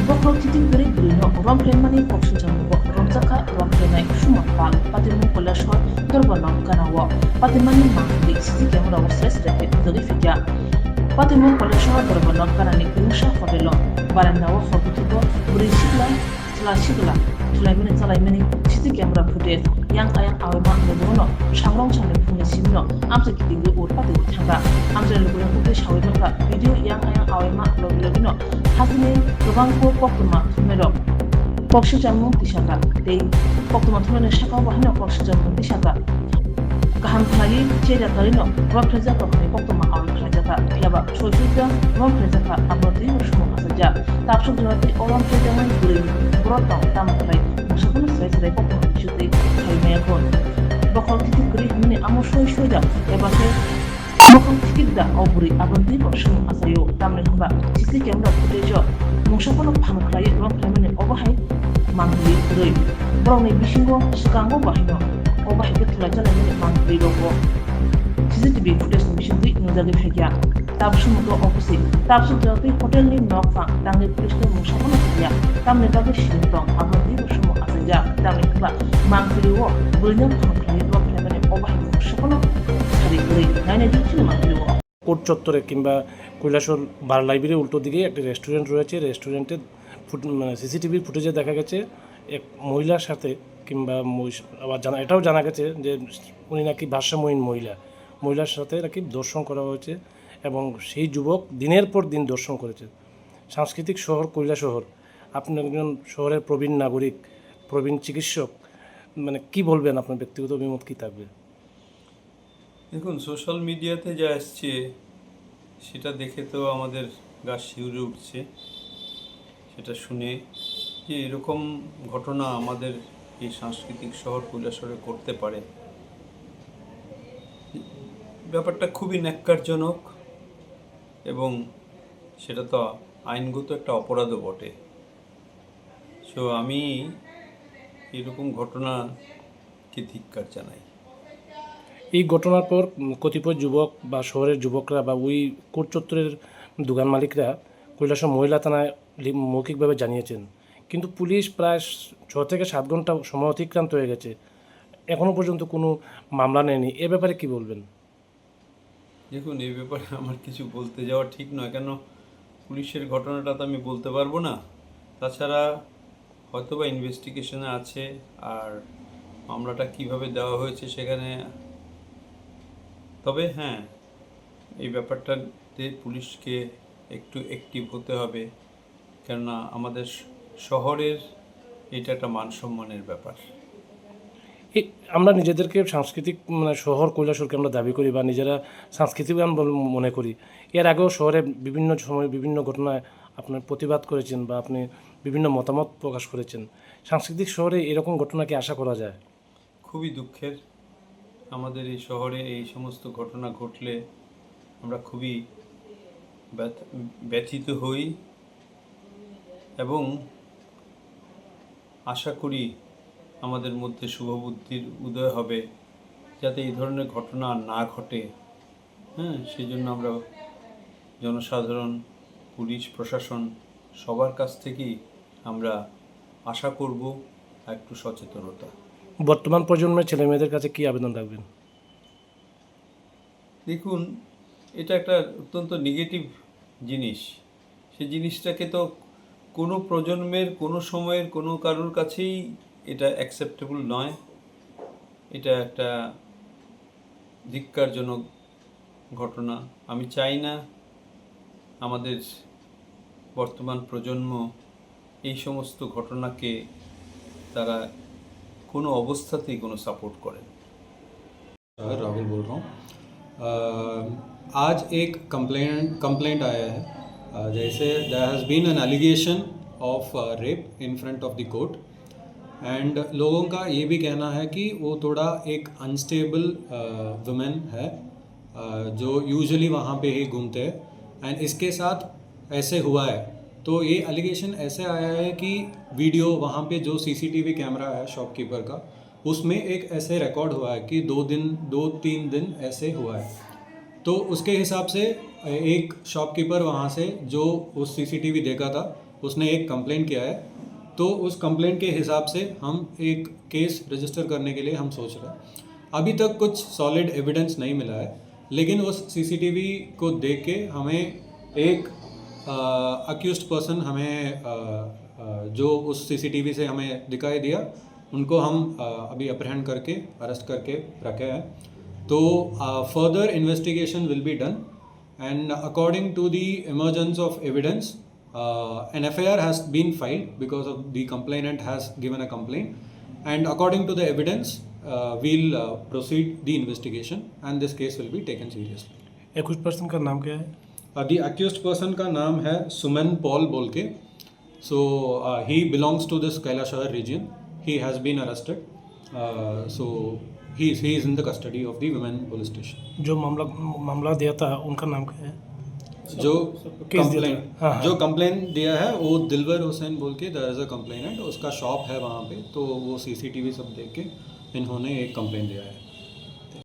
Bokro titik beri burino rompremani poksujamu romzaka rompremai shumat pal patimu kolashor dorbanam kanawa patimani mangli sisi kemura stress reke dogi fitya patimu kolashor dorbanam kanani kinsha fodelo baranda wa fokutubo buri shigla tulaimini sisi kemura footage yang ayang awema ledono shangrong chane phune simno amse kitingi ur pati thanga amse luguya uke shawimaka video yang ayang awema logino hasine gobangko pokuma thumero poksujamu tisaka dei pokuma thumene shaka bahina poksujamu tisaka kaham khlagi cheda tarino ropreza kokni pokuma awi khlajaka yaba chojuda ropreza amodi mushumo asaja tapsuk jawati olam prejaman guri brotong tamklai musakunu srai pokuma chuti khaimaya bokol titik guri mini amo shoida ebake bokol tikida oburi abandi mushumo asayo tamne hamba sisi camera footage musakunu phamklai ropremani obahai mangli guri browni bishingo sikango bahino oba heke tula jala mini mangli rogo CCTV footage mishinti nuzagi fekya tabsu muto opposite tabsu jati hotel ni nokfa tangi police to musakunu kaya tamne dagi shintong abandi mushumo asaja tamne hamba mangli wo bulnya phamklai ropremani obahai musakunu ছাড়ি করে নাইনে দিচ্ছিল মangli wo court চত্বরে কিংবা কৈলাসহর বার লাইব্রেরির উল্টো দিকে একটি রেস্টুরেন্ট রয়েছে। রেস্টুরেন্টের সিসিটিভির ফুটেজে দেখা গেছে এক মহিলার সাথে কিংবা আবার এটাও জানা গেছে যে উনি নাকি ভারসাম্যহীন মহিলার সাথে নাকি দর্শন করা হয়েছে এবং সেই যুবক দিনের পর দিন দর্শন করেছে। সাংস্কৃতিক শহর কৈলাসহর, আপনি একজন শহরের প্রবীণ নাগরিক, প্রবীণ চিকিৎসক, মানে কি বলবেন, আপনার ব্যক্তিগত অভিমত কী থাকবে? দেখুন, সোশ্যাল মিডিয়াতে যা আসছে সেটা দেখে তো আমাদের গা শিউরে উঠছে, সেটা শুনে যে এরকম ঘটনা আমাদের এই সাংস্কৃতিক শহর কৈলাসহরে করতে পারে, ব্যাপারটা খুবই ন্যাক্কারজনক এবং সেটা তো আইনগত একটা অপরাধও বটে। সো আমি এরকম ঘটনাকে ধিক্কার জানাই। এই ঘটনার পর কতিপয় যুবক বা শহরের যুবকরা বা ওই কোর্ট চত্বরের দোকান মালিকরা কৈলাসহর মহিলা থানায় মৌখিকভাবে জানিয়েছেন, কিন্তু পুলিশ প্রায় 6 থেকে 7 ঘন্টা সময় অতিক্রান্ত হয়ে গেছে, এখনও পর্যন্ত কোনো মামলা নেয়নি। এ ব্যাপারে কি বলবেন? দেখুন, এই ব্যাপারে আমার কিছু বলতে যাওয়া ঠিক নয়, কেন পুলিশের ঘটনাটা তো আমি বলতে পারবো না। তাছাড়া হয়তো বা ইনভেস্টিগেশনে আছে, আর মামলাটা কিভাবে দেওয়া হয়েছে সেখানে। তবে হ্যাঁ, এই ব্যাপারটাতে পুলিশকে একটু অ্যাক্টিভ হতে হবে, কেননা আমাদের শহরের এটা একটা মানসম্মানের ব্যাপার। আমরা নিজেদেরকে সাংস্কৃতিক শহর কৈলাসহরকে আমরা দাবি করি বা নিজেরা সাংস্কৃতিকবান মনে করি। এর আগেও শহরে বিভিন্ন সময় বিভিন্ন ঘটনায় আপনার প্রতিবাদ করেছেন বা আপনি বিভিন্ন মতামত প্রকাশ করেছেন। সাংস্কৃতিক শহরে এরকম ঘটনা কি আশা করা যায়? খুবই দুঃখের, আমাদের এই শহরে এই সমস্ত ঘটনা ঘটলে আমরা খুবই ব্যথিত হই এবং আশা করি আমাদের মধ্যে শুভবুদ্ধির উদয় হবে যাতে এই ধরনের ঘটনা না ঘটে। সেই জন্য আমরা জনসাধারণ, পুলিশ প্রশাসন সবার কাছ থেকেই আমরা আশা করব একটু সচেতনতা। বর্তমান প্রজন্মের ছেলেমেয়েদের কাছে কি আবেদন রাখবেন? দেখুন, এটা একটা অত্যন্ত নেগেটিভ জিনিস। সেই জিনিসটাকে তো কোনো প্রজন্মের, কোনো সময়ের, কোনো কারোর কাছেই এটা অ্যাকসেপ্টেবল নয়। এটা একটা ধিক্কারজনক ঘটনা। আমি চাই না আমাদের বর্তমান প্রজন্ম এই সমস্ত ঘটনাকে তারা কোনো অবস্থাতেই কোনো সাপোর্ট করেন। राहुल बोल रहा हूँ। आज एक कंप्लेंट आया है, जैसे there has been an allegation of rape in front of the court, and लोगों का ये भी कहना है कि वो थोड़ा एक अनस्टेबल वुमेन है, जो यूजुअली वहाँ पे ही घूमते हैं, एंड इसके साथ ऐसे हुआ है। तो ये एलिगेशन ऐसे आया है कि वीडियो वहाँ पे जो सीसीटीवी कैमरा है शॉपकीपर का, उसमें एक ऐसे रिकॉर्ड हुआ है कि 2-3 दिन ऐसे हुआ है। तो उसके हिसाब से एक शॉपकीपर वहाँ से जो उस सीसीटीवी देखा था, उसने एक कंप्लेंट किया है, तो उस कंप्लेंट के हिसाब से हम एक केस रजिस्टर करने के लिए हम सोच रहे हैं। अभी तक कुछ सॉलिड एविडेंस नहीं मिला है, लेकिन उस सीसीटीवी को देख के हमें एक अक्यूज्ड पर्सन हमें जो उस सीसीटीवी से हमें दिखाई दिया, उनको हम अभी अप्रहेंड करके अरेस्ट करके रखे हैं। तो further investigation will be done, and according to the emergence of evidence an FIR has been filed because of the complainant has given a complaint, and according to the evidence we'll proceed the investigation and this case will be taken seriously. accused person का नाम क्या है? The accused person का नाम है सुमन Paul बोल के। So he belongs to this Kailashagar region. He has been arrested. So he is in the custody of the women police station. जो मामला दिया था उनका नाम क्या है? जो केस दिया कंप्लेंट था। हाँ, हाँ। जो कंप्लेंट दिया है वो दिलवर हुसैन बोल के, देयर इज़ अ कंप्लेनेंट, उसका शॉप है वहाँ पे, तो वो सीसीटीवी सब देख के इन्होंने एक कंप्लेंट दिया है।